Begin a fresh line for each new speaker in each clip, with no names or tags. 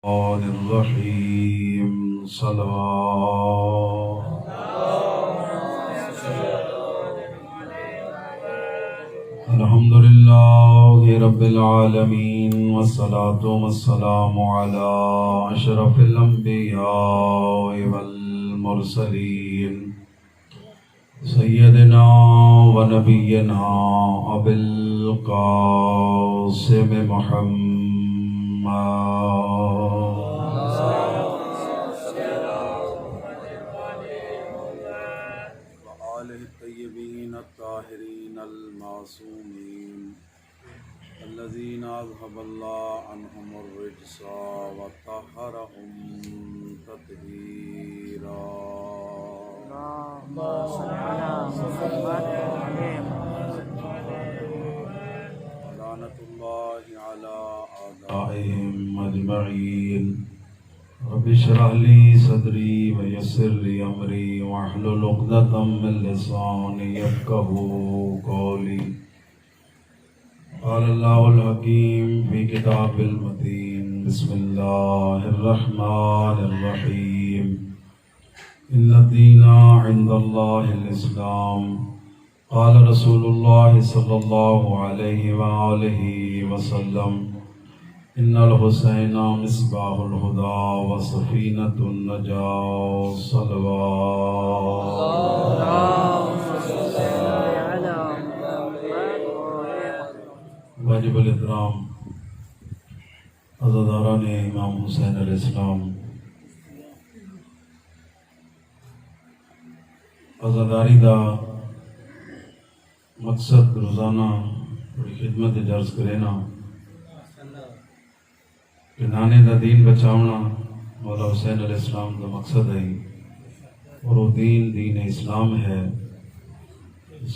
الرحیم صلوات الحمدللہ رب العالمین والصلاة والسلام علی اشرف الانبیاء والمرسلین سیدنا و نبینا ابی القاسم محمد وآلہ الطیبین الطاہرین المعصومین الذین اذهب اللہ عنہم الرجس وطہرہم تطہیرا اللہم صل علی محمد لعنۃ اللہ علی اعدائہم اجمعین رب اشرح لی صدری ویسر لی امری واحلل عقدۃ من لسانی یفقہوا قولی قال اللہ الحکیم فی کتاب المتین بسم اللہ الرحمن الرحیم ان الدین عند اللہ الاسلام قال رسول اللہ صلی اللہ علیہ وآلہ وسلم ان الحسین مصباح الہدی وسفینۃ النجاة صلوات واجب الاحترام عزاداران امام حسین علیہ السلام، عزاداری دا مقصد روزانہ بڑی خدمت درس کرینا کہ نانے دا دین بچاؤنا مولا حسین علیہ السلام دا مقصد ہے، اور وہ دین اسلام ہے۔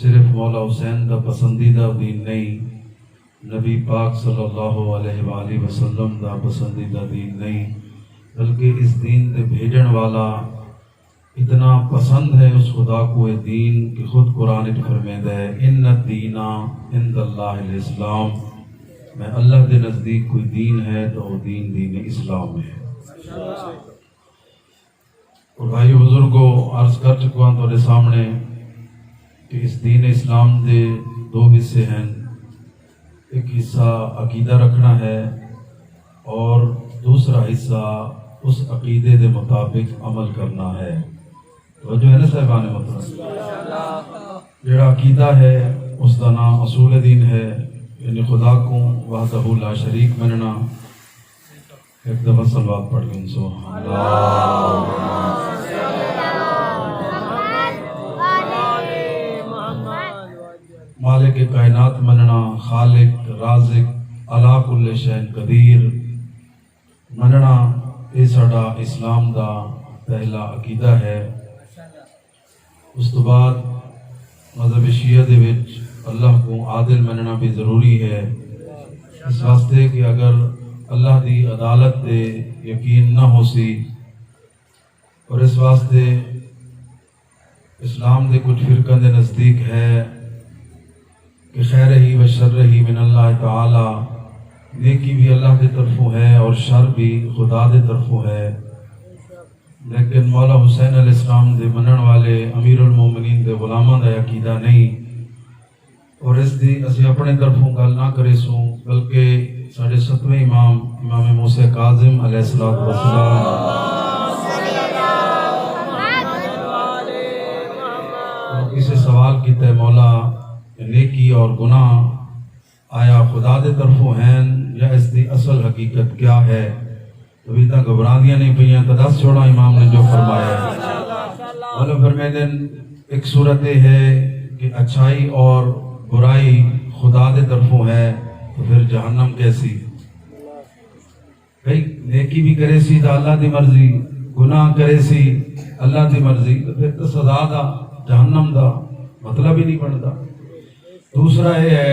صرف مولا حسین دا پسندیدہ دین نہیں، نبی پاک صلی اللہ علیہ وآلہ وسلم دا پسندیدہ دین نہیں، بلکہ اس دین دے بھیجن والا اتنا پسند ہے اس خدا کو یہ دین کہ خود قرآن فرمیندہ ہے ان الدین عند اللہ الاسلام، میں اللہ کے نزدیک کوئی دین ہے تو وہ دین اسلام ہے۔ اور بھائی بزرگوں، عرض کر چکا ہوں تمہارے سامنے کہ اس دین اسلام دے دو حصے ہیں، ایک حصہ عقیدہ رکھنا ہے اور دوسرا حصہ اس عقیدے دے مطابق عمل کرنا ہے۔ تو جو ہے نا صاحبان مطلب جڑا عقیدہ ہے اس کا نام اصول دین ہے، یعنی خدا کو وحدہ لا شریک مننا۔ ایک دفعہ صلوات پڑھ گئے سبحان اللہ۔ مالک کائنات مننا، خالق رازق علی کل شیء قدیر مننا، یہ ساڈا اسلام دا پہلا عقیدہ ہے۔ اس تو بعد مذہب شیعہ دے وچ اللہ کو عادل مننا بھی ضروری ہے، اس واسطے کہ اگر اللہ دی عدالت دے یقین نہ ہو سی، اور اس واسطے اسلام دے کچھ فرقہ دے نزدیک ہے کہ خیر ہی و شر ہی من اللہ تعالی، نیکی بھی اللہ دے طرفوں ہے اور شر بھی خدا دے طرفوں ہے، لیکن مولا حسین علیہ السلام دے منن والے امیر المومنین دے غلاماں دا عقیدہ نہیں، اور اس دی اسی اپنے طرفوں گل نہ کرے سوں، بلکہ ساڑھے ستویں امام موسیٰ کاظم علیہ السلام اسے سوال کیتا ہے مولا نیکی اور گناہ آیا خدا دے طرفوں ہیں یا اس دی اصل حقیقت کیا ہے؟ ابھی تک گھبراندیاں نہیں پئیاں، تو دس چھوڑا امام نے جو فرمایا ہے۔ مولا فرمائے ایک صورت ہے کہ اچھائی اور برائی خدا دے طرفوں ہے، تو پھر جہنم کیسی؟ بھئی نیکی بھی کرے سی تو اللہ دی مرضی، گناہ کرے سی اللہ دی مرضی، تو پھر تو سزا دا جہنم دا مطلب ہی نہیں بنتا۔ دوسرا یہ ہے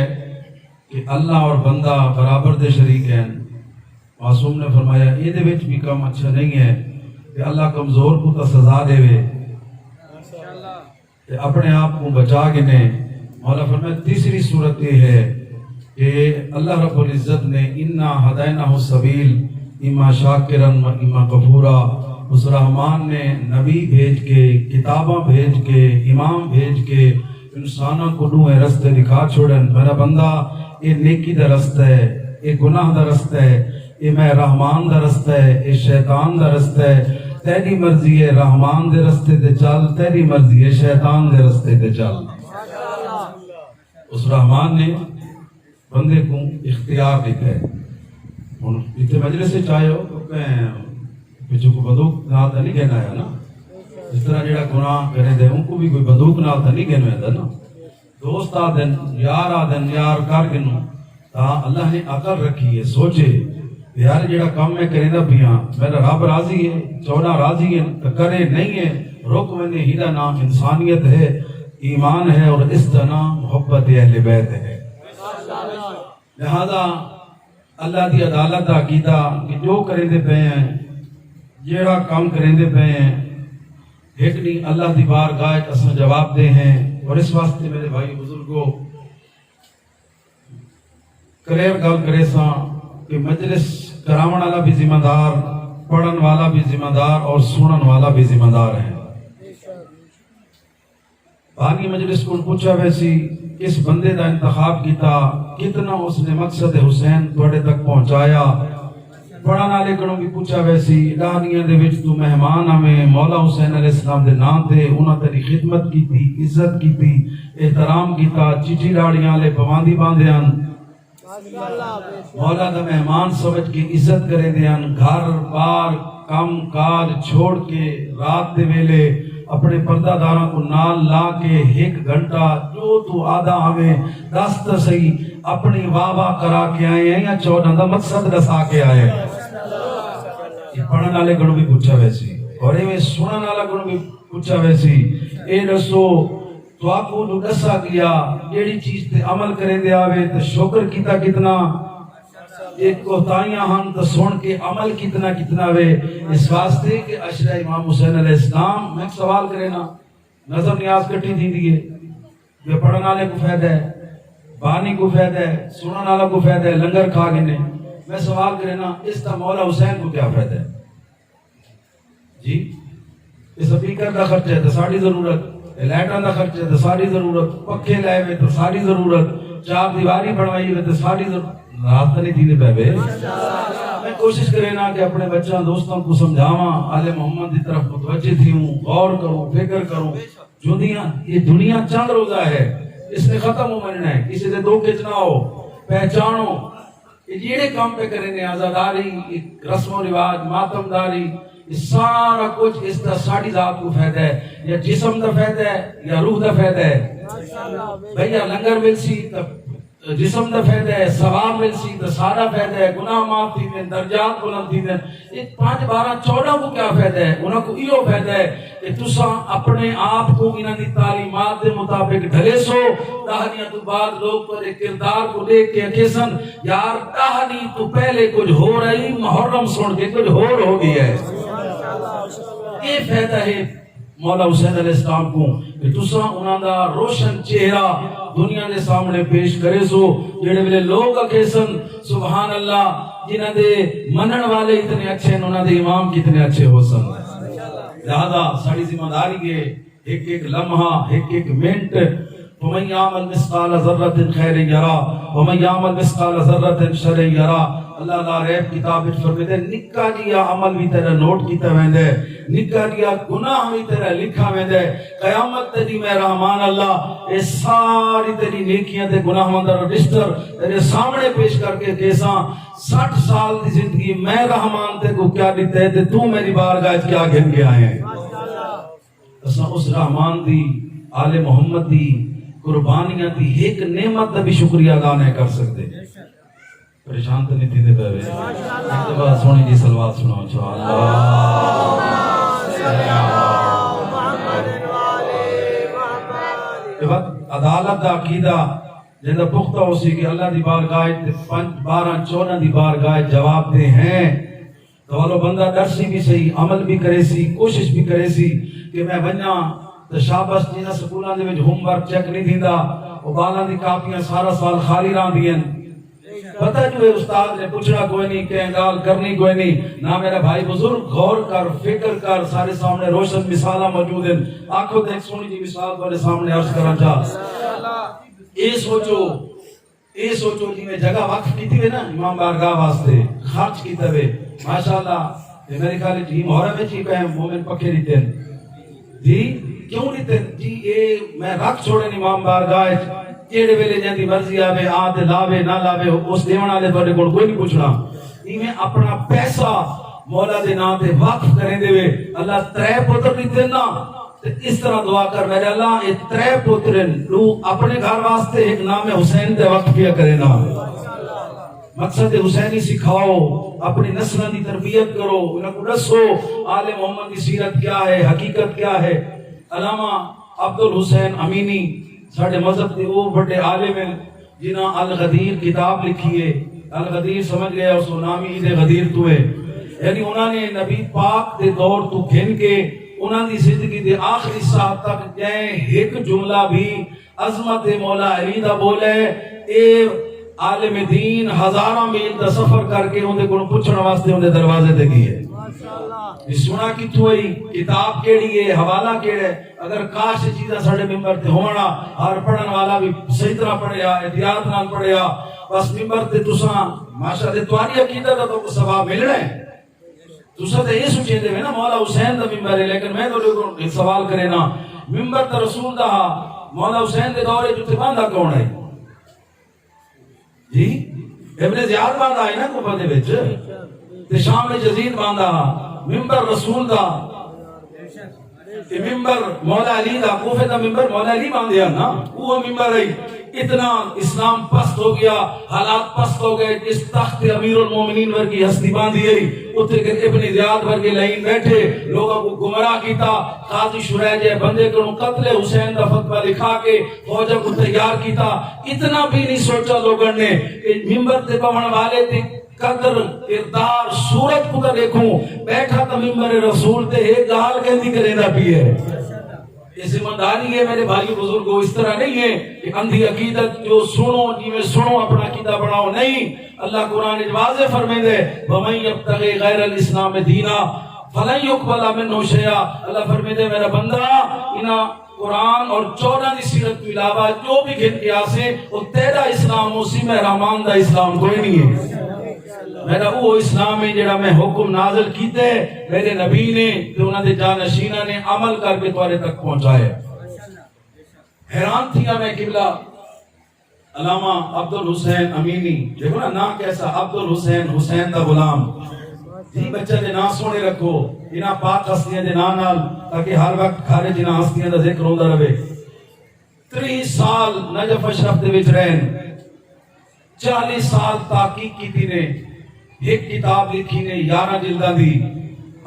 کہ اللہ اور بندہ برابر دے شریک ہیں۔ معصوم نے فرمایا یہ دے وچ بھی کم اچھا نہیں ہے کہ اللہ کمزور کو تو سزا دے وے اپنے آپ کو بچا کے نے۔ مولا فرمایا تیسری صورت یہ ہے کہ اللہ رب العزت نے انا ہدینہ السبیل، اما شاکرن و اما کفورا. اس رحمان نے نبی بھیج کے، کتاباں بھیج کے، امام بھیج کے انسانوں کو نوے رستے دکھا چھوڑن. میرا بندہ یہ نیکی دا رستہ ہے، یہ گناہ دا رستہ ہے، یہ میں رحمان دا رستہ ہے، یہ شیطان دا رستہ ہے. تیری مرضی ہے رحمان دے رستے تے چل، تیری مرضی ہے شیطان دے رستے تے چل. اس رحمان نے بندے کو اختیار دیتا ہے. ہن اتنے مجلس سے چاہے ہو پچھو کو بندوق نال تو نہیں کہنا ہے نا. اس طرح جڑا گناہ کرے دے ان کو بھی کوئی بندوق نال تو نہیں کہنا ہے نا. دوست آدن یار آدن یار کر گنو تا اللہ نے عقل رکھی ہے. سوچے یار جڑا کام میں کرے دا پیاں میرا رب راضی ہے، چونا راضی ہے تو کرے نہیں ہے. رک میں نے ہیرا نام انسانیت ہے، ایمان ہے، اور اس کا نام محبت اہل بیت ہے. لہذا اللہ دی عدالت دا عقیدہ کہ جو کریں دے پے ہیں، جیڑا کام کریں دے پے ہیں، ایک نہیں اللہ دی بارگاہ اساں جواب دے ہیں. اور اس واسطے میرے بھائی بزرگوں کلیئر گل کرے ساں کہ مجلس کراون والا بھی ذمہ دار، پڑھن والا بھی ذمہ دار، اور سنن والا بھی ذمہ دار ہے. بانی مجلس کو پوچھا ویسی کس بندے دا انتخاب کیتا، کتنا اس نے مقصد حسین تھوڑے تک پہنچایا. پڑھن والے کو بھی پوچھا ویسی دانیاں دے وچ تو مہمان ہمیں مولا حسین علیہ السلام دے نام تے انہاں تیری خدمت کیتی، عزت کیتی، احترام کیتا، چٹی ڈاڑیاں والے پواندی باندھے ہن، مولا دا مہمان سمجھ کے عزت کرے دے ہن. گھر بار کم کاج چھوڑ کے رات دے ویلے اپنے پردہ داراں کو نال لا کے 1 گھنٹہ جو تو آدھا ہمیں دست صحیح اپنی واہ واہ کرا کے آئے ہیں یا 14 دا مقصد دسا کے آئے ہیں. یہ پڑھن والے گنوں بھی پوچھا ویسی اور یہ سنن والا گنوں بھی پوچھا ویسی. اے دسو تو آپ کو دسا گیا جیڑی چیز تے عمل کریں دے آوے تو شکر کیتا کتنا، ایک کوتاہیاں ہم تو سن کے عمل کتنا کتنا وے. اس واسطے کہ عشرہ امام حسین علیہ السلام میں سوال کرے نا نظم نیاز کٹی تھی دیئے یہ پڑھن والے کو فائدہ ہے، بانی کو فائدہ ہے، سنن والا کو فائدہ ہے، لنگر کھا گنے. میں سوال کرے نا اس کا مولا حسین کو کیا فائدہ ہے جی؟ اس سپیکر دا خرچ ہے تو ساری ضرورت، لائٹاں دا خرچ ہے تو ساری ضرورت، پکھے لائے ہوئے تو ساری ضرورت، چار دیواری بنوائی ہوئے تو ساری ضرورت. رات نہیں تھی پہ بے. میں کوشش کرے نا کہ اپنے بچوں دوستوں کو سمجھاواں آل محمد کی طرف متوجہ تھی ہوں، غور کروں، فکر کروں. یہ دنیا چند روزہ ہے، اس نے ختم ہو مرنا ہے. کسی سے دو کچھ نہ ہو، پہچانو یہ جیڑے کام پہ کریں گے آزاداری، رسم و رواج، ماتم داری، یہ سارا کچھ اس کا ساڑی ذات کو فائدہ ہے. یا جسم دا فائدہ ہے یا روح دا فائدہ ہے. بھئییا لنگر مل سی جسم دا فائدہ ہے، ثواب مل سی تو سارا فائدہ ہے، گناہ معاف تھی دیں، درجات بلند تھی دیں. یہ 5 12 14 کو کیا فائدہ ہے؟ انہوں کو یہ فائدہ ہے کہ تساں اپنے آپ کو انہوں دی تعلیمات دے مطابق ڈھلے سو. دہنیاں تو بعد لوگ پر ایک کردار کو دیکھ کے کیسن یار دہنی تو پہلے کچھ ہو رہی، محرم سن کے کچھ ہو گیا ہے. یہ فائدہ ہے مولا حسین علیہ السلام کو کہ تساں انہوں دا روشن چہرہ دنیا دے سامنے پیش کرے سو. جڑے ویلے لوگ کیسن سبحان اللہ جنہاں دے منن والے اتنے اچھے ہیں، انہاں دے امام کتنے اچھے ہو سن. لہذا ساری ذمہ داری ہے ایک ایک لمحہ، ایک ایک منٹ. وَمَنْ يَعْمَلْ مِثْقَالَ ذَرَّةٍ خَيْرٍ يَرَى وَمَنْ يَعْمَلْ مِثْقَالَ ذَرَّةٍ شَرٍّ يَرَى. اللہ لا ریب کتاب وچ فرماتے ہیں نکا جیا عمل بھی تیرا نوٹ کیتا ویندا ہے، نکا جیا گناہ بھی تیرا لکھا ویندا ہے. قیامت تے دی میں رحمان اللہ اے ساری تیری نیکیاں تے گناہاں دا رجسٹر تیرے سامنے پیش کر کے کیساں 60 سال دی زندگی میں رحمان تے کو کیا دیتا ہے تے تو میری بارگاہ وچ کیا گھن کے آئے ہیں. اساں اس رحمان دی آل محمد دی قربانیاں دی ایک نعمت دا بھی شکریہ ادا نہیں کر سکتے. پریشان تو نہیں تھی دے پہوے ایک بات سونی جی سلوات سنو چھو عدالت دا عقیدہ جیسا پختہ ہو سی کہ اللہ دی بارگاہ 12 14 دی بارگاہ جواب دے ہیں تو والو بندہ درسی بھی صحیح عمل بھی کرے سی کوشش بھی کرے سی کہ میں بنیا تو شابس جینا سکولان دے وچ ہوم ورک چیک نہیں دیندا وہ بالاں دی کاپیاں سارا سال خالی رہن دیاں پتہ جو ہے استاد نے پوچھنا کوئی نہیں، کہ گال کرنی کوئی نہیں نہ میرا بھائی بزرگ، غور کر، فکر کر، سارے سامنے روشن مثالہ موجود ہیں، آنکھوں تے ایک سونی جی مثال تمہارے سامنے عرض کرنا چاہ۔ اے سوچو جی میں جگہ وقف کی تھی نا امام بارگاہ واسطے خرچ کی تے ماشاءاللہ میرے خیال جی محرم میں چی پہ مومن پکے دیتے ہیں جی کیوں دیتے ہیں جی اے میں رکھ چھوڑے امام بارگاہ جیڑے ویلے جاندی مرضی آوے آتے لاوے نہ لاوے اس دیون والے تواڈے کول کوئی نہیں پوچھنا، میں اپنا پیسہ مولا دے نام تے وقف کریں دے وے اللہ ترے پتر دیتے نا، اس طرح دعا کر میرے اللہ یہ ترے پترن تو اپنے گھر واسطے ایک نام حسین تے وقف کیا کرے نا، مقصد حسینی سکھاؤ، اپنی نسلوں کی تربیت کرو، انہوں کو دسو آل محمد کی سیرت کیا ہے، حقیقت کیا ہے۔ علامہ عبدالحسین امینی ساڑھے مذہب کے وہ بڑے عالم ہیں جنہاں الغدیر کتاب لکھی ہے، الغدیر سمجھ گیا اس کو نامی عید غدیر تو ہے، یعنی انہوں نے نبی پاک دے دور تو گھن کے انہوں دی زندگی دے آخری ساتھ تک جائیں ایک جملہ بھی عظمت مولا علی دا بولے اے عالم دین ہزارہ میل دا سفر کر کے انہیں کو پوچھنا واسطے انہیں دروازے دے گئی ہے۔ اس سنا کتھو ہے کتاب کیڑی ہے، حوالہ کیڑا ہے، اگر کاش چیزیں ساڑھے ممبر تے ہونا ہر پڑھن والا بھی صحیح طرح پڑھیا احتیاط نال پڑھیا، بس ممبر تے تساں ماشاءاللہ تمہاری عقیدت دا تو ثواب ملنا ہے، تساں تے یہ سوچے دے نا مولا حسین دا ممبر ہے، لیکن میں تو لوگوں سوال کرے نا ممبر تے رسول دا مولا حسین دے دورے جو تے باندھا کون ہے جی؟ ابن زیاد باندھا ہے نا کوفہ دے وچ تے شام میں یزید باندھا، ممبر رسول دا ممبر مولا علی دا، کوفہ دا ممبر مولا علی باندھیا نا، وہ ممبر ہے۔ اتنا اسلام پست ہو گیا، حالات پست ہو گئے، اس تخت امیر المومنین ورگی ہستی باندھی گئی، اتر کے ابن زیاد ورگے لائن بیٹھے لوگوں کو گمراہ کیتا، قاضی شریح بندے کو قتل حسین دا فتویٰ لکھا کے فوجہ کو تیار کیتا، اتنا بھی نہیں سوچا لوگوں نے کہ ممبر تے پہن والے تے قدر کردار صورت کو دیکھوں بیٹھا تا ممبر رسول تے ایک گال کہندی کرے دا بھی ہے۔ یہ ذمہ داری ہے میرے بھائی بزرگوں، اس طرح نہیں ہے کہ اندھی عقیدت جو سنو جی میں سنو اپنا عقیدہ بناؤ، نہیں، اللہ قرآن واضح فرمائے دے وَمَن يَبْتَغِ غَيْرَ الْإِسْلَامِ دِينًا فَلَن يُقْبَلَ مِنْهُ شَيْئًا، اللہ فرمائے دے میرا بندہ انہاں قرآن اور 14 دی سیرت کے علاوہ جو بھی گھن کے آسے وہ تیرا اسلام اسی میں رحمان دا اسلام کوئی نہیں ہے۔ میرا وہ اسلام ہے جڑا میں حکم نازل کیتے میرے نبی نے تو انہوں نے جانشینہ نے عمل کر کے توارے تک پہنچائے۔ حیران تھیا میں قبلہ علامہ عبدالحسین امینی، دیکھو نا نام کیسا، عبدالحسین حسین دا غلام جی، بچہ دے نام سونے رکھو انہاں پاک ہستیاں دے نام نال تاکہ ہر وقت کھارے جنہاں ہستیاں دا ذکر ہوندہ رہے۔ 30 سال نجف اشرف دے وچ رہن، 40 سال تحقیق کی تھی نے، ایک کتاب لکھی نے 11 جلدہ دی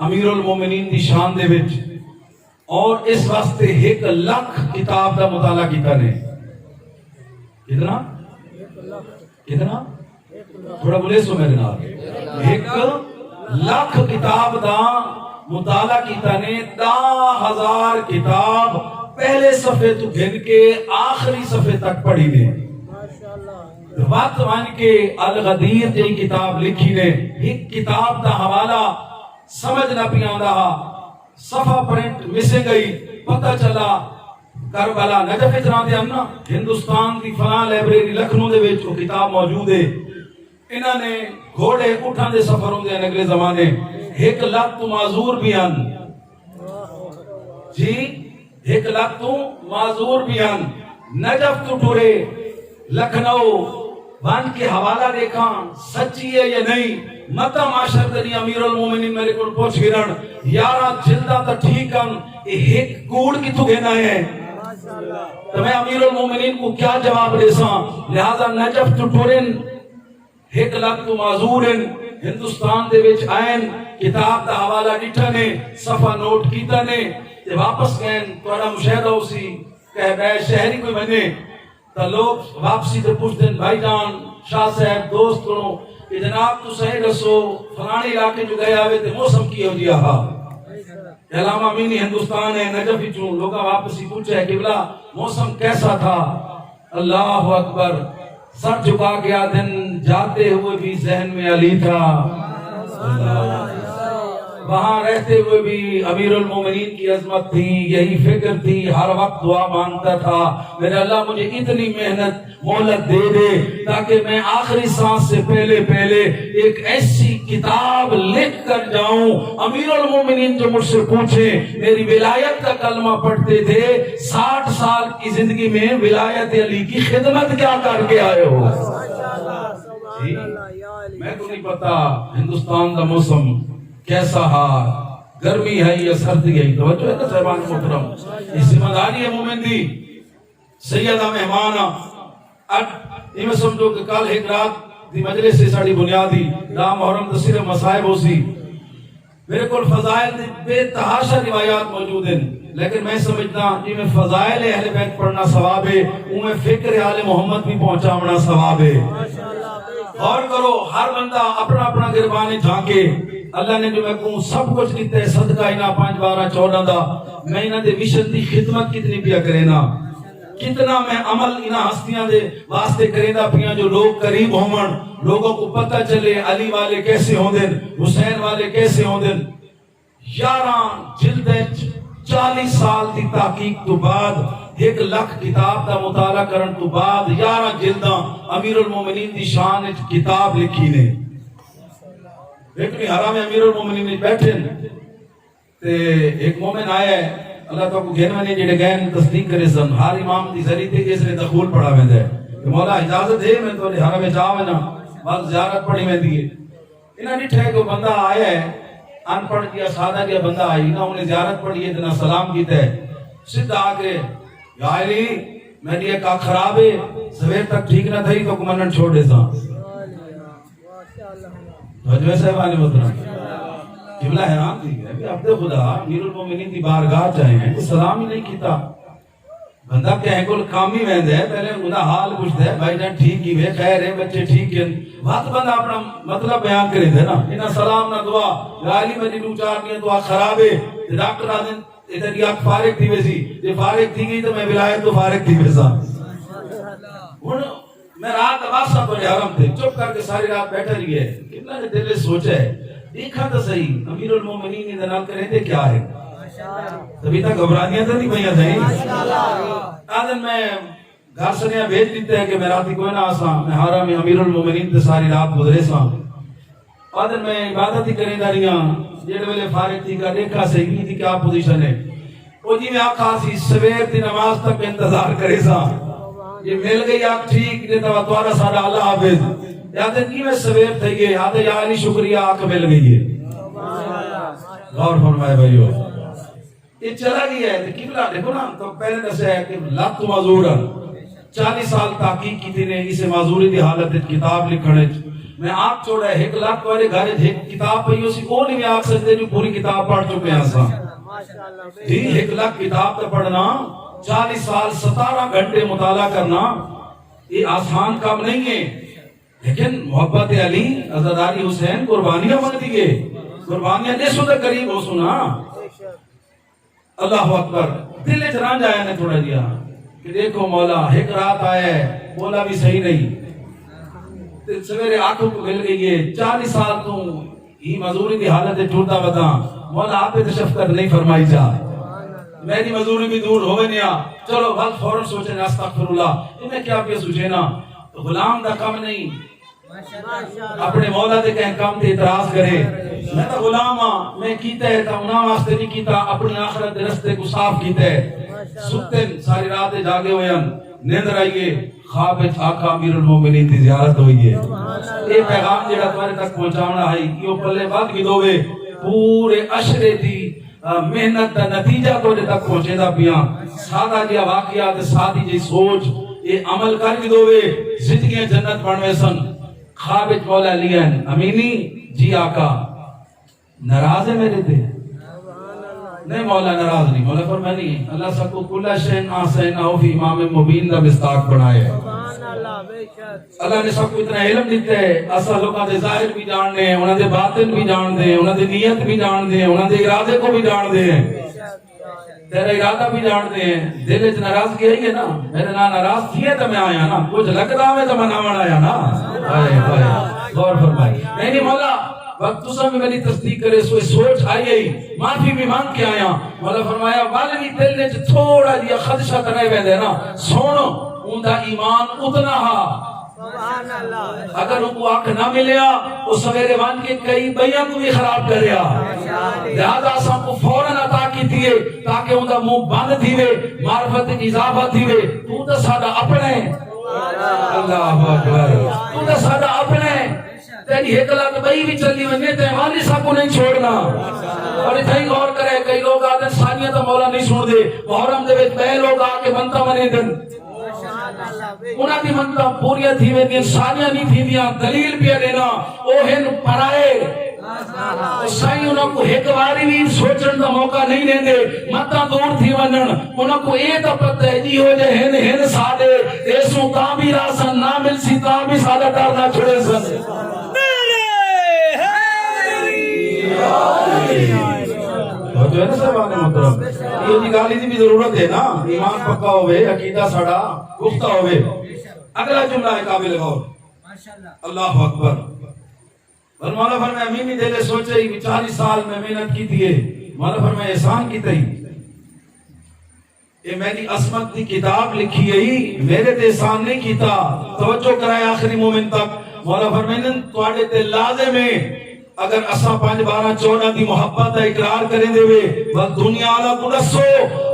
امیر المومنین دی شان دے وچ، اور اس واسطے 1 لاکھ کتاب دا مطالعہ کیتا نے۔ کتنا؟ کتنا؟ تھوڑا بولے سو میرے نال، 1 لاکھ کتاب دا مطالعہ کیتا نے، 10,000 کتاب پہلے صفحے تو گھن کے آخری صفحے تک پڑھی نے۔ وقت وان کے الغدیر جی کتاب لکھی نے، ایک کتاب دا حوالہ سمجھ نہ پیاں دا، صفحہ پرنٹ مسے گئی، پتہ چلا کربلا نجف اجران دے ہمنا ہندوستان دی فلاں لائبریری لکھنؤ دے وچ وہ کتاب موجود ہے۔ انہوں نے گھوڑے اٹھان دے سفر ہوں دے اگلے زمانے، 1 لاکھ تو معذور بھی ہیں جی، 1 لاکھ تو معذور بھی ہیں، نجف تو ٹورے لکھنؤ وان کے حوالہ دیکھاں سچی ہے یا نہیں، متا معاشر دنی امیر المومنین میرے کو پوچھ گرن 11 جلدہ تا ٹھیک ہم ایک کوڑ کی تو گھنا ہے، تو میں امیر المومنین کو کیا جواب دے ساں؟ لہذا نجف تو ٹورن 1 لاکھ تو معذورن ہندوستان دے وچ آئین، کتاب دا حوالہ ڈٹھا نے، صفحہ نوٹ کیتا نے، تے واپس گئن توڑا مشاہدہ ہو سی کہ بے شہری کوئی بنے تو لوگ واپسی تے پوچھ دیں بھائی جان شاہ صاحب دوست کنو کہ جناب تو صحیح رسو فلانی علاقے جو گئے آوے تے موسم کی ہو جیا ہا، علامہ امینی ہندوستان ہے نجف ہی چون، لوگا واپسی پوچھے ہے قبلہ موسم کیسا تھا؟ اللہ اکبر، سر جھکا گیا دن جاتے ہوئے بھی ذہن میں علی تھا، وہاں رہتے ہوئے بھی امیر المومنین کی عظمت تھی، یہی فکر تھی، ہر وقت دعا مانگتا تھا میرے اللہ مجھے اتنی محنت مہلت دے دے تاکہ میں آخری سانس سے پہلے ایک ایسی کتاب لکھ کر جاؤں۔ امیر المومنین جو مجھ سے پوچھیں میری ولایت کا کلمہ پڑھتے تھے، 60 سال کی زندگی میں ولایت علی کی خدمت کیا کر کے آئے ہو؟ میں تو نہیں پتا ہندوستان کا موسم کیسا ہے، گرمی ہے یا سردی ہے، توجہ ہے نا صاحبان محترم، یہ ذمہ داری ہے مومن دی۔ سیدہ مہمان اج یہ سمجھو کہ کل ایک رات دی مجلس سے ساڑی بنیادی رام محرم تصیر مسائب ہو سی، میرے کول فضائل دی بے تحاشا روایات موجود ہیں، لیکن میں سمجھتا جی میں فضائل اہل بیت پڑھنا ثواب ہے، میں فکر آل محمد بھی پہنچاونا ثواب ہے۔ غور کرو، ہر بندہ اپنا اپنا گربانے جھانکے، اللہ نے جو میں کہوں سب کچھ کیتے ہیں، صدقہ انہا 5 12 14 دا، میں انہا دے وشن دی خدمت کتنی پیا کرے نا، کتنا میں عمل انہا ہستیاں دے واسطے کرے دا پیا جو لوگ قریب ہومن، لوگوں کو پتہ چلے علی والے کیسے ہوں دن، حسین والے کیسے ہوں دن۔ 11 جلد 40 سال دی تحقیق تو بعد 1 لاکھ کتاب دا مطالعہ کرن تو بعد 11 جلداں امیر المومنین دی شان کتاب لکھی نے۔ لیکن حرام امیر المومنین نے بیٹھے تے ایک مومن آیا ہے، اللہ تو کو گھن میں جڑے گئے تصدیق کرے سن، ہر امام دی ذریعے تے اس نے دخول پڑھا ویندا ہے کہ مولا اجازت ہے میں تو حرم میں جاواں نا، بعد زیارت پڑھی ویندی ہے۔ انہاں نے ٹھے کو بندہ آیا ہے، ان پڑھ کیا سادہ کیا بندہ آئی نا، انہیں زیارت پڑھی ہے اتنا سلام کیتا ہے، سیدھا آ کے یا علی میں نے کہا خراب ہے، سویر تک ٹھیک نہ تھی تو کمنن چھوڑ دے سا۔ وجہ صاحبانی مطلب قبلہ حیران تھی کہ عبد خدا امیر المومنین دی بارگاہ جائے ہیں، سلام ہی نہیں کیتا، بندہ کہیں کل کامی ویند ہے، پہلے انہا حال پوچھتا ہے بھائی جان ٹھیک ہی وے، خیر ہے بچے ٹھیک ہیں، وقت بندہ اپنا مطلب بیان کرے تھے نا، انہا سلام نہ دعا، یا علی مجھے دو چار نہیں دعا خراب ہے، ڈاکٹر آدھیں ادھر یہ فارغ تھی ویسی، یہ فارغ تھی گئی تو میں ولایت تو فارغ تھی ویسا۔ میں رات عباسہ تو حرم تھے، چپ کر کے ساری رات بیٹھا رہی ہے، کتنا نے دل سوچا ہے، دیکھا تو صحیح امیر المومنین نے دنال کریں دے کیا ہے، تبھی تک گھبرانیاں تو نہیں بھئیاں تھیں۔ آدھن میں گھر سنیا بھیج دیتے ہیں کہ میں راتی کوئی نہ آسا، میں حرم امیر المومنین تے ساری رات گزرے سا، آدھن میں عبادت ہی کریں داریاں، جیڑے ویلے فارغ تھی کا دیکھا صحیح تھی کیا پوزیشن ہے، وہ جی میں آقا سی سویر تھی نماز تک انتظار کرے سا، یہ مل گئی آپ ٹھیک نہیں تو توارا سارا اللہ حافظ، یاد ہے کہ میں سویر تھے گئے، یاد ہے یا علی شکریہ آنکھ مل گئی ہے۔ غور فرمائے بھائیو، یہ چلا گیا ہے، قبلہ دیکھو نا، تو پہلے دسے ہے کہ لات معذورن 40 سال تحقیق کی تھی نے اسے معذوری دی حالت کتاب لکھنے، میں آپ چھوڑا ہے 1 لاکھ والے گھر ایک کتاب پہ اسی کو نہیں میں آپ سکتے جو پوری کتاب پڑھ چکے ہیں سا، جی 1 لاکھ کتاب تو پڑھنا، 40 سال 17 گھنٹے مطالعہ کرنا یہ آسان کام نہیں ہے، لیکن محبت علی عزاداری حسین قربانیاں مانگ دیئے، قربانیاں نے سو قریب ہو سنا۔ اللہ اکبر، دل اچران جایا نے تھوڑا دیا کہ دیکھو مولا 1 رات آیا ہے، مولا بھی صحیح نہیں، سویرے آنکھوں کو مل گئی ہے، 40 سال تو ہی مزوری دی حالت ٹوٹا بتا، مولا آپ پہ شفقت نہیں فرمائی جا، میری مزوری بھی دور ہوئے نیا، چلو بس فوراں سوچیں استغفر اللہ، انہیں کیا پہ سوچے نا، غلام دا کم نہیں، اپنے مولا دے کہیں کام تے اعتراض کرے، میں تا غلام ہاں، میں کیتا ہے تا انہاں واسطے نہیں کیتا، اپنی آخرت دے رستے کو صاف کیتا ہے، سکتے ساری رات جاگے ہوئے ہیں، نیندر آئیے، خواب آقا امیر المومنین دی زیارت ہوئی ہے، یہ پیغام جڑا تمہارے تک پہنچاونا ہے، یہ پلے بات کی دوے، پورے عشرے دی محنت دا نتیجہ تو تک پہنچے دا پیاں، سادہ جیا واقعات سادی جی سوچ، یہ عمل کر کی دوے، زندگیاں جنت بڑھوے سن، خوابت مولا لین، امینی جی آقا ناراض ہے میرے دے، نہیں مولا ناراض نہیں، مولا فرمائے نہیں، اللہ سب کو کلہ شہن آسین آؤ فی امام مبین دا مستاق بنائے ہے، اللہ نے سب کو اتنا علم دیتا ہے، اصلا لوگاں دے ظاہر بھی جان دے ہیں، انہاں دے باطن بھی جان دے ہیں، انہاں دے نیت بھی جان دے ہیں، انہاں دے ارادے کو بھی جان دے ہیں، تیرا ارادہ بھی جان دے ہیں، دل اچ ناراض کیا ہی ہے نا، میرے نا ناراض تھی ہے تو میں آیا نا، کچھ لگتا میں تو مناون آیا نا، غور فرمائے. نہیں مولا وقت تسا بھی میری تصدیق کرے سوچ آئی آئی معافی بھی مانگ کے آیا. مولا فرمایا والوی دل نے تھوڑا جیا خدشہ کرے ویندے نا سن اوندا ایمان اتنا ہا اگر ان کو آنکھ نہ ملیا وہ سویرے وان کے کئی بیاں کو بھی خراب کریا. لہذا سب کو فوراً عطا کی تھیے تاکہ ان کا منہ بند تھیوے معرفت اضافہ تھیوے. تو تو سادہ اپنے اللہ اکبر تو تو سادہ اپنے تیری حکلات بئی بھی چلی ونجے تے والی سب کو نہیں چھوڑنا. اور اتھائی غور کرے کئی لوگ آدھے سانیہ تو مولا نہیں سن دے محرم دے وچ بے لوگ آ کے بنتا منے دن انہاں دی منتا پوریا تھی ویندی سانیہ نہیں تھی دیاں دلیل پیا دینا اوہن پرائے سائیں انہاں کو ایک باری بھی سوچن دا موقع نہیں دیندے متا دور تھی ونن انہاں کو اے تا پتہ ہے جی ہو جے ہن سادے ایسوں تاں بھی راسن نہ مل سی تاں بھی سادہ ڈر نہ چھڑے سن. جو ہے نا صاحبان محترم یہ جی گالی دی بھی ضرورت ہے نا ایمان پکا ہوئے عقیدہ ساڑا گفتہ ہوئے. اگلا جملہ ہے قابل غور اللہ اکبر. مولا فرمایا میں بھی دلے سوچے 40 سال میں محنت کی تھی مولا فرمایا احسان کی تھی یہ میری عصمت کی کتاب لکھی ہے میرے تے احسان نہیں کیتا. توجہ کرائے آخری مومن تک. مولا فرمایا تواڈے تے لازم ہے اگر اسا 5 12 14 دی محبت کا اقرار کریں دے وے بس دنیا والا کو دسو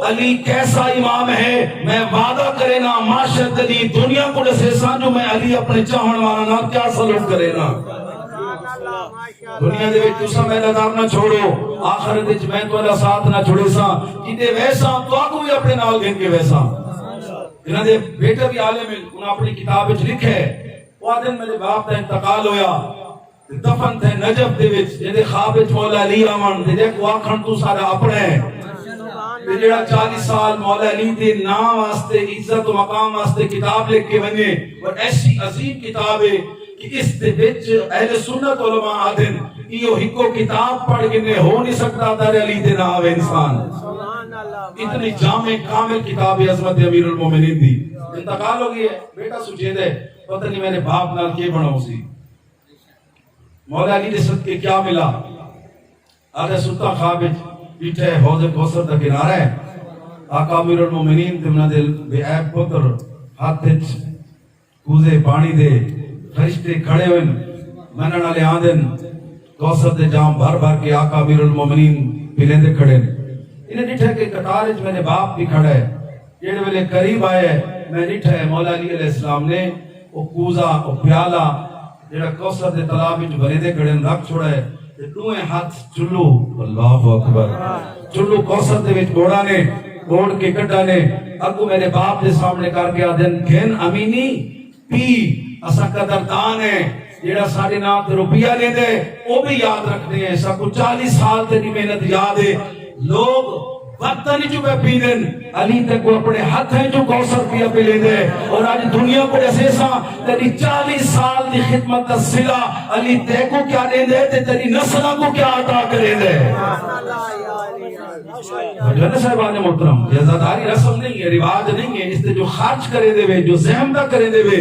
علی کیسا امام ہے میں وعدہ کرے نا معاشرت دی دنیا کو دسے سان جو میں علی اپنے چاہن والا نال کیا سلوک کرے نا. دنیا دے وچ تساں میرا دار نہ چھوڑو آخرت وچ میں تہاڈا ساتھ نہ چھوڑے سا کیتے ویسا تواکو بھی اپنے نال گن کے ویسا. انہاں دے بیٹا بھی عالم ہے انہاں اپنی کتاب وچ لکھا ہے وہ دن میرے باپ دا انتقال ہویا دفن تھے نجف دے وچ جے خواب وچ مولا علی آون تے کو آکھن تو سارا اپنا ہے تے جڑا 40 سال مولا علی دے نام واسطے عزت و مقام واسطے کتاب لکھ کے ونجے اور ایسی عظیم کتاب ہے کہ اس دے وچ اہل سنت علماء آدن ایو ہکو کتاب پڑھ کے نہیں ہو نہیں سکتا در علی دے نام انسان. اتنی جامع کامل کتاب عظمت امیر المومنین دی. انتقال ہو گئی ہے بیٹا سوچے دے پتہ نہیں میرے باپ نال کی بناؤ سی مولا علی دے صدقے کیا ملا. آدھے سلطان خواب بیٹھے حوض کوثر دا کنارہ ہے آقا امیر المومنین تے انہاں دے بے عیب پتر ہاتھ وچ کوزے پانی دے فرشتے کھڑے ہوئے منن والے آندن کوثر دے جام بھر بھر کے آقا امیر المومنین پیلیندے کھڑے انہیں ڈٹھے کہ قطار وچ میرے باپ بھی کھڑا ہے جڑے ویلے قریب آئے میں ڈٹھا ہے مولا علی علیہ السلام نے وہ کوزا وہ پیالہ جڑا کوثر دے تالاب وچ بھرے دے کھڑے رکھ چھوڑا ہے تے دوئے ہاتھ چلو اللہ اکبر چلو کوثر دے وچ گھوڑا نے گھوڑ کے کڈا نے اگو میرے باپ دے سامنے کر کے آدن گھن امینی پی اسا قدردان ہے جڑا ساڈے نام تے روپیہ لے دے وہ بھی یاد رکھنے ہیں سا کو 40 سال تے دی محنت یاد ہے. لوگ وقت نہیں جو پہ پی دن علی تک کو اپنے ہاتھ ہیں جو کوثر پیا پہ لے دے اور آج دنیا کو جیسے سا تیری 40 سال دی خدمت کا صلہ علی تے کو کیا دے دے تیری نسلہ کو کیا عطا کرے دے. جو ہے صاحبان محترم یہ زاداری رسم نہیں ہے رواج نہیں ہے اس تے جو خرچ کرے دے وے جو زہم دا کرے دے وے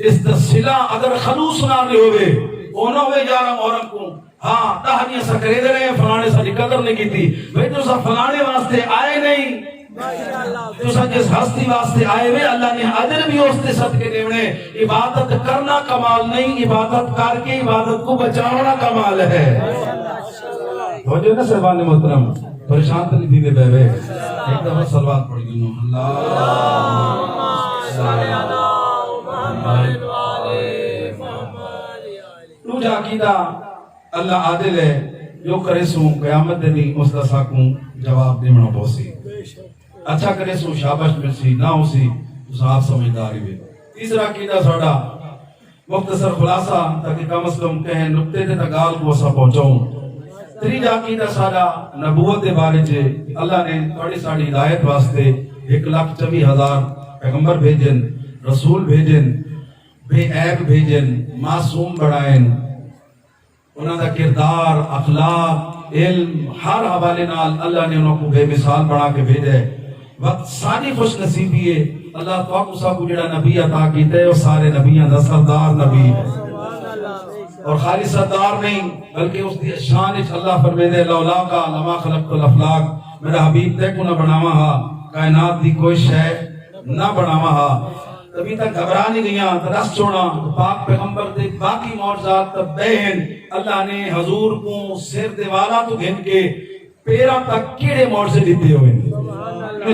اس تے صلہ اگر خلوص نہ لے ہوئے اونا ہوئے 11 محرم کو ہاں تہنیاں سا کرے دے رہے ہیں فلانے سا قدر نہیں کی تھی بھئی تو سا فلانے واسطے آئے نہیں تو سا جس ہستی واسطے آئے ہوئے اللہ نے عدل بھی اس تے صدقے دیونے. عبادت کرنا کمال نہیں عبادت کر کے عبادت کو بچاونا کمال ہے. ہو جو نا صاحبان محترم پریشان تو نہیں دیدے بے ایک دفعہ صلوات پڑھ گئے تو جا عقیدہ اللہ عادل ہے جو کرے سوں قیامت دے بھی اس دا ساکوں جواب دیمنا پوسی اچھا کرے سوں شابش ملسی نہ ہوسی تو صاحب سمجھداری بھی. تیسرا عقیدہ ساڑا مختصر خلاصہ تاکہ کم از کم کہیں نکتے تے تگال کو اسا پہنچاؤں. تیجا عقیدہ ساڑا نبوت دے بارے چے اللہ نے تھوڑی ساڑی ہدایت واسطے 1,24,000 پیغمبر بھیجن رسول بھیجن بے عیب بھیجن معصوم بڑھائن انہاں دا کردار اخلاق علم ہر حوالے نال اللہ نے انہوں کو بے مثال بنا کے بھیجا ہے. وقت ساری خوش نصیبی ہے اللہ تو کو سب جڑا نبی عطا کیتا ہے وہ سارے نبیاں دا سردار نبی ہے. اور خالی سردار نہیں بلکہ اس دی شان اچ اللہ فرمیندے لولا کا لما خلقت الافلاق، میرا حبیب تے کو نہ بناواں ہا کائنات دی کوئی شے نہ بناواں ہا. تبھی تک گھبرا نہیں گیاں ترس چھوڑا پاک پیغمبر دے باقی معجزات تبین اللہ نے حضور کو سر دے والا تو گھن کے پیرا تک کیڑے معجزے دیتے ہوئے.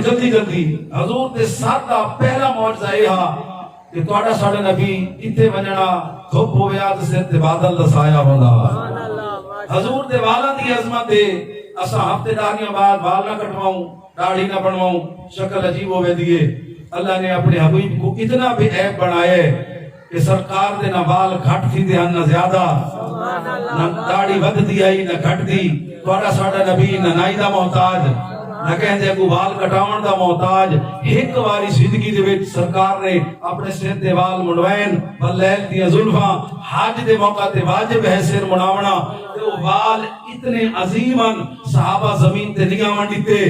جلدی جلدی حضور دے ساتھ دا پہلا معجزہ یہ ہا کہ تہاڈا ساڈا نبی کتے ونجنا دھوپ ہویا تے سر تے بادل دا سایہ ہوندا. حضور دے والا دی عظمت ہے. اساں ہفتے داریاں بعد بال نہ کٹواؤں داڑھی نہ بنواؤں شکل عجیب ہوے دیے. اللہ نے اپنے حبیب کو اتنا بھی عیب بنائے کہ سرکار دے نہ بال گھٹ تھی دے نہ زیادہ نہ داڑھی ود دی آئی نہ گھٹ دی. تہاڈا ساڈا نبی نہ نائی دا محتاج نہ کہندے کو بال کٹاون دا محتاج. ایک واری زندگی دے وچ سرکار نے اپنے سر دے وال منڈوائن بلیل دی زلفاں حج دے موقع تے واجب ہے سر مناونا. تے وہ وال اتنے عظیمن صحابہ زمین تے نہیں آون دتے.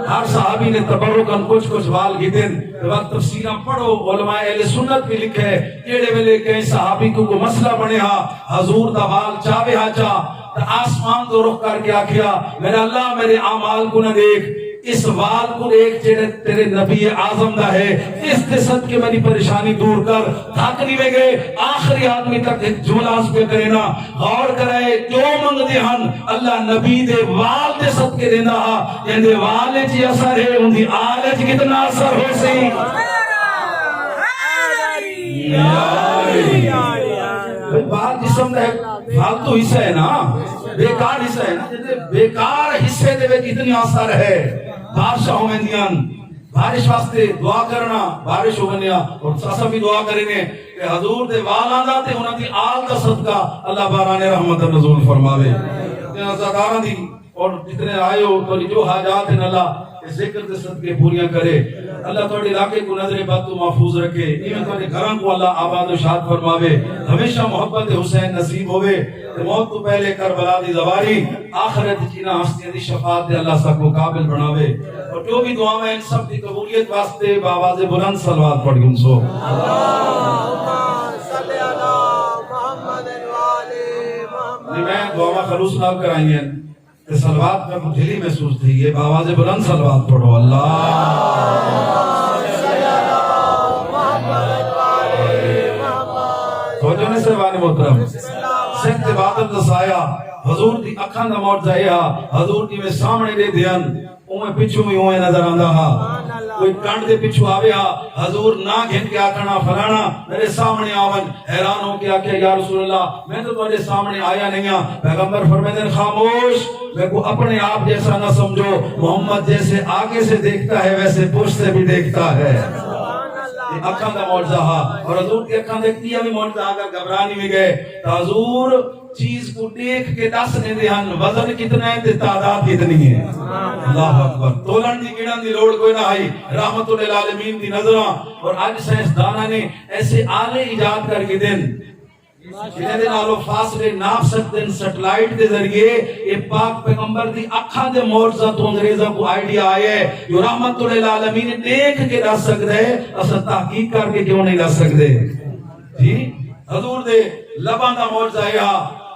ہر صحابی نے تبرکن کچھ کچھ وال گھدن. وقت تفسیرہ پڑھو علماء اہل سنت بھی لکھے کیڑے ویلے کہیں صحابی کو مسئلہ بنے ہا حضور دا وال چاوے ہا چا آسمان تو رخ کر کے آکھیا میرا اللہ میرے اعمال کو نہ دیکھ اس وال کو دیکھ جڑے تیرے نبی اعظم دا ہے اس کے صدقے میری پریشانی دور کر. تھک نہیں وے گئے آخری آدمی تک ایک جملہ اس پہ کرے نا غور کرے جو منگ دے ہن اللہ نبی دے وال دے صدقے دیندا ہا. یعنی وال وچ اثر ہے ان دی آل وچ کتنا اثر ہو سی. وال جسم دا فالتو حصہ ہے نا بیکار حصہ ہے نا. بیکار حصے دے وچ اتنی اثر ہے. بارش ہوندیاں بارش واسطے دعا کرنا بارش ہو گنیا اور اساں بھی دعا کرنے کہ حضور دے والاں دا تے انہاں دی آل دا صدقہ اللہ باران رحمت نزول فرماوے. عزاداراں دی اور جتنے آئے ہو تو جو حاجات ہیں اللہ ذکر دے صدقے پوریاں کرے. اللہ تھوڑے علاقے کو نظر بد تو محفوظ رکھے. ایویں تھوڑے گھراں کو اللہ آباد و شاد فرماوے. ہمیشہ محبت حسین نصیب ہوے. موت تو پہلے کربلا دی زواری آخرت جینا ہستیاں دی شفاعت دے اللہ سب کو قابل بناوے. اور جو بھی دعاواں ہیں سب دی قبولیت واسطے بآواز بلند صلوات پڑھ گن سو اللہم صلی علی محمد و آل محمد. میں دعاواں خلوص نال کرائیں ہیں کہ صلوات میں ڈھیلی محسوس تھی. یہ بآواز بلند صلوات پڑھو اللہ توجہ نے سیوان محترم سکت عبادت دسایا حضور دی اکھاں دا معجزہ ہے. حضور دی میں سامنے دے دیان اوے پچھو بھی اوے نظر آندا ہا. کوئی کنڈ دے پچھو آوے ہا حضور نہ گھن کے آکھنا فلانا میرے سامنے آون. حیران ہو کے آکھیا یا رسول اللہ میں تو تمہارے سامنے آیا نہیں ہاں. پیغمبر فرماتے خاموش میں کو اپنے آپ جیسا نہ سمجھو. محمد جیسے آگے سے دیکھتا ہے ویسے پشت سے بھی دیکھتا ہے. اکھاں دا معجزہ ہا. اور حضور کی اکھاں دیکھتی ہے بھی معجزہ. اگر گھبرانی میں گئے تو حضور چیز کو دیکھ کے دس نے دے ہن وزن کتنا ہے تے تعداد کتنی ہے. اللہ اکبر. تولن دی گڑن دی لوڑ کوئی نہ آئی. رحمت للعالمین دی نظراں. اور آج سائنسداناں نے ایسے آلے ایجاد کر کے دن جنہیں دے نالو فاصلے ناپ سکتے ہیں سیٹلائٹ دے ذریعے. یہ پاک پیغمبر دی اکھاں دے معجزہ تو انگریزاں کو آئیڈیا آئے جو رحمت للعالمین دیکھ کے دس سکتے ہیں اصل تحقیق کر کے کیوں نہیں دس سکتے. جی حضور دے لباں دا معجزہ ہے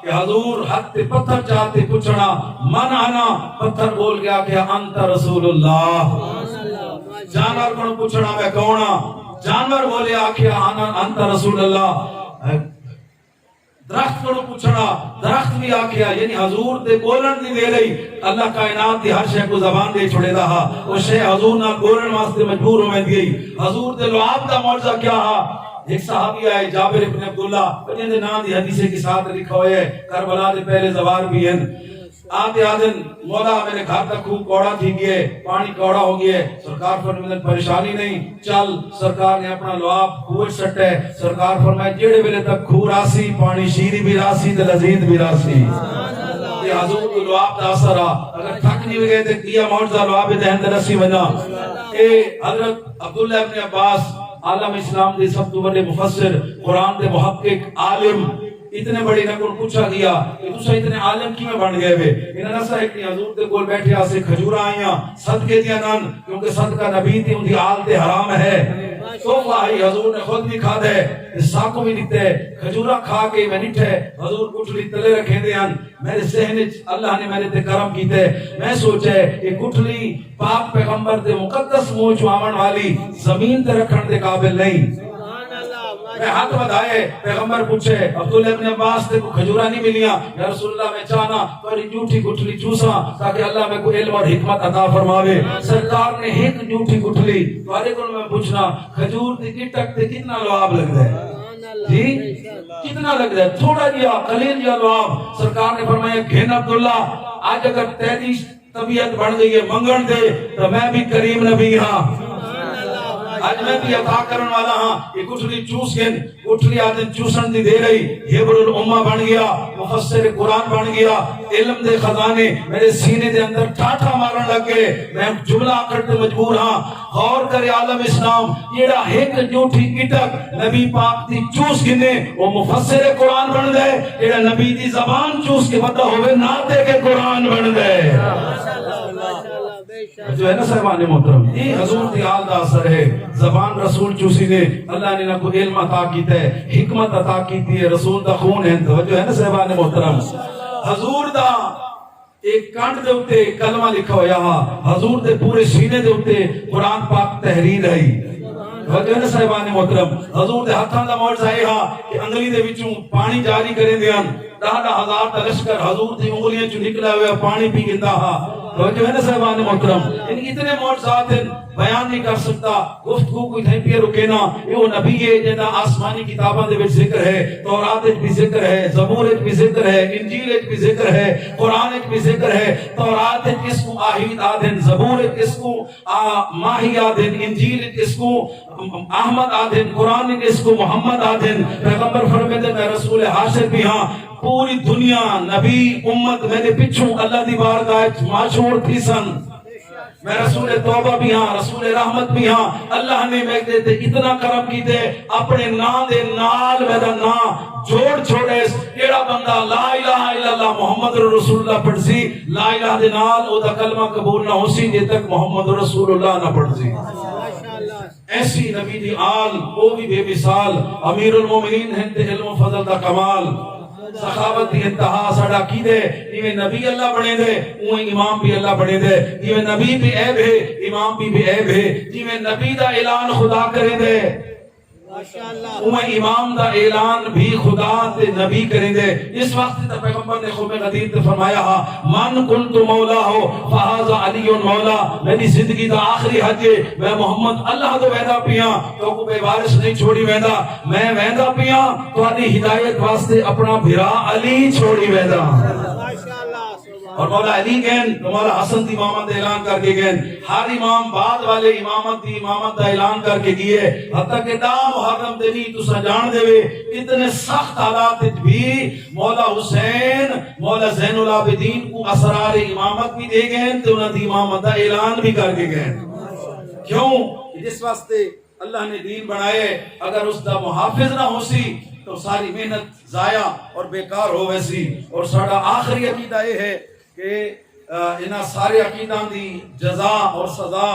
کہ حضور حق تے پتھر چاہتے پوچھنا من آنا پتھر بول گیا کہ انت رسول اللہ. جانور کو پوچھنا میں کون ہاں جانور بولے آکھیا انت رسول اللہ. درخت کو پوچھنا درخت بھی آکھیا یعنی حضور دے بولن دی دے لئی اللہ کائنات دی ہر شے کو زبان دے چھوڑے دا ہا. وہ شے حضور نہ بولن واسطے مجبور ہوے گئی. حضور دے لعاب دا معجزہ کیا ہا. ایک صحابی آئے جابر ابن عبداللہ جن دے نام دی حدیث کے ساتھ لکھا ہوئے ہے کربلا دے پہلے زوار بھی ہیں. آتے آدن مولا میرے گھر تک خوب کوڑا تھی گئے پانی کوڑا ہو گئے. سرکار فرمائے پریشانی نہیں چل. سرکار نے اپنا لعاب خوہ سٹے. سرکار فرمائے جیڑے ویلے تک خوہ راسی پانی شیری بھی راسی تے لذیذ بھی راسی. یہ حضور کو لعاب دا اثر آ. اگر تھک نہیں گئے تے کیا معجزہ لعاب دہن دے رسی وجہ. اے حضرت عبداللہ ابن عباس عالم اسلام دے سب تو بڑے مفسر قرآن دے محقق عالم اتنے بڑی نہ کون پوچھا گیا کہ تسا اتنے عالم کیوں بن گئے وے. انہاں نسا ایک حضور دے کول بیٹھے آسے کھجورا آئیاں صدقے دیا نان کیونکہ صدقہ نبی تے ان دی آل تے حرام ہے. تحفہ ہی حضور نے خود بھی کھا دے ساکو بھی دیتے کھجورا کھا کے میں نٹھے حضور گٹھلی تلے رکھے دے ہیں میرے ذہن اللہ نے میرے تے کرم کیتے میں سوچے یہ گٹھلی پاک پیغمبر دے مقدس منہ چ آون والی زمین تے رکھن دے قابل نہیں میں ہاتھ بدھائے پیغمبر پوچھے عبداللہ ابن عباس تے کو کھجورا نہیں ملیاں یا رسول اللہ میں چاہنا تاری جھوٹی گٹھلی چوساں تاکہ اللہ میں کو علم اور حکمت عطا فرماوے سرکار نے ایک جھوٹی گٹھلی تارے کو میں پوچھنا کھجور دی گٹک تے کتنا لعاب لگ دے جی کتنا لگ دے تھوڑا جیا قلیل جیا لعاب سرکار نے فرمایا گھن عبداللہ آج اگر تیری طبیعت بڑھ گئی ہے منگن دے تو میں بھی کریم نبی ہاں آج میں بھی عطا کرن والا ہاں یہ گٹھلی چوس گئن گٹھلی آدن چوسن دی دے رہی حبر الامہ بن گیا مفسر قرآن بن گیا علم دے خزانے میرے سینے دے اندر ٹاٹا مارن لگ گئے میں جملہ کرتے مجبور ہاں غور کرے عالم اسلام یہ ایک جھوٹی گٹک نبی پاک دی چوس گنے وہ مفسر قرآن بن دے یہ نبی دی زبان چوس کے ودا ہوئے ناتے کے قرآن بن دے جو ہے نا صاحبان محترم یہ حضور دی آل دا اثر ہے زبان رسول چوسی نے اللہ نے نہ کو علم عطا کیتا ہے حکمت عطا کیتی ہے رسول دا خون ہے توجہ ہے نا صاحبان محترم حضور دا ایک کانٹ دے اتے کلمہ لکھا ہویا حضور دے پورے سینے دے اتے قرآن پاک تحریر ہے توجہ ہے نا صاحبان محترم حضور دے ہاتھاں دا معجزہ ہے کہ انگلی دے وچوں پانی جاری کرے دیاں 10,000 دا لشکر حضور دی انگلیاں چوں نکلا ہوا پانی پی گندا ہا توجہ ہے نا صاحبان محترم ان اتنے معجزات ہیں بیان نہیں کر سکتا گفتگو کوئی تھیں پہ رکے نا یہ وہ نبی ہے جنہا آسمانی کتابوں دے وچ ذکر ہے تورات وچ بھی ذکر ہے زبور وچ بھی ذکر ہے انجیل وچ بھی ذکر ہے قرآن وچ بھی ذکر ہے تورات وچ اس کو آہید آدھن زبور وچ اس کو ماہی آدھن انجیل وچ اس کو احمد آدھن قرآن وچ اس کو محمد آدھن پیغمبر فرماتے میں رسول حاشر بھی ہاں پوری دنیا نبی امت میرے پچھوں اللہ دی بارگاہ معشور تھی سن میں رسول توبہ بھی ہاں رسول رحمت بھی ہاں اللہ نے میں دیتے اتنا کرم کی دے اپنے نام دے نال میرا نام جوڑ چھوڑے ایڑا بندہ لا الہ الا اللہ محمد رسول اللہ پڑھ سی لا الہ دے نال او دا کلمہ قبول نہ ہو سی جے تک محمد رسول اللہ نہ پڑھ سی ایسی نبی دی آل وہ بھی بے مثال امیر المومنین ہیں تے علم و فضل دا کمال سخاوت دی انتہا ساڑا کی دے یہ نبی اللہ بنے دے اوہ امام بھی اللہ بنے دے یہ نبی بھی عیب ہے امام بھی عیب ہے یہ نبی دا اعلان خدا کرے دے اوہ امام دا اعلان بھی خدا تے نبی کریں دے اس وقت تا پیغمبر نے خوب غدیر تے فرمایا من کنت مولا ہو فہذا علی مولا میری زندگی دا آخری حج ہے میں محمد اللہ دو ویدہ پیاں تو کو بے وارث نہیں چھوڑی ویدہ میں ویدہ پیاں تو آدھی ہدایت واسطے اپنا بھرا علی چھوڑی ویدہ اور مولا علی گئن تو مولا حسن دی امامت اعلان کر کے گئن ہر امام بعد والے امامت دی امامت دا اعلان کر کے گئے حتیٰ کہ دا محرم دنی تو سجان دے وے اتنے سخت حالات بھی مولا حسین مولا زین العابدین کو اسرار امامت بھی دے گئن تو انہوں دی امامت دا اعلان بھی کر کے گئن کیوں جس واسطے اللہ نے دین بنائے اگر اس دا محافظ نہ ہو سی تو ساری محنت ضائع اور بیکار ہو ویسی اور ساڑا آخری عقیدہ یہ ہے کہ انہاں سارے عقیدان دی جزا اور سزا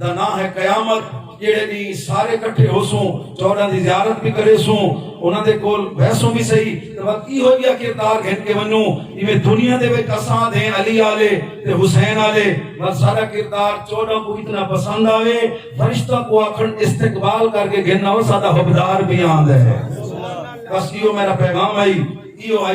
دنا ہے قیامت جیڑے دی سارے کٹھے ہو سوں چوڑا دی زیارت بھی کرے سوں انہاں دے کول بحثوں بھی صحیح تو وقت کی ہو گیا کردار گھن کے ونوں یہ دنیا دے وے کسان ہیں علی آلے تے حسین آلے بس سارا کردار چوڑا کو اتنا پسند آوے فرشتہ کو آکھن استقبال کر کے گھننا ہو سادہ حبدار بھی آند ہے بس یہ میرا پیغام ہے یہ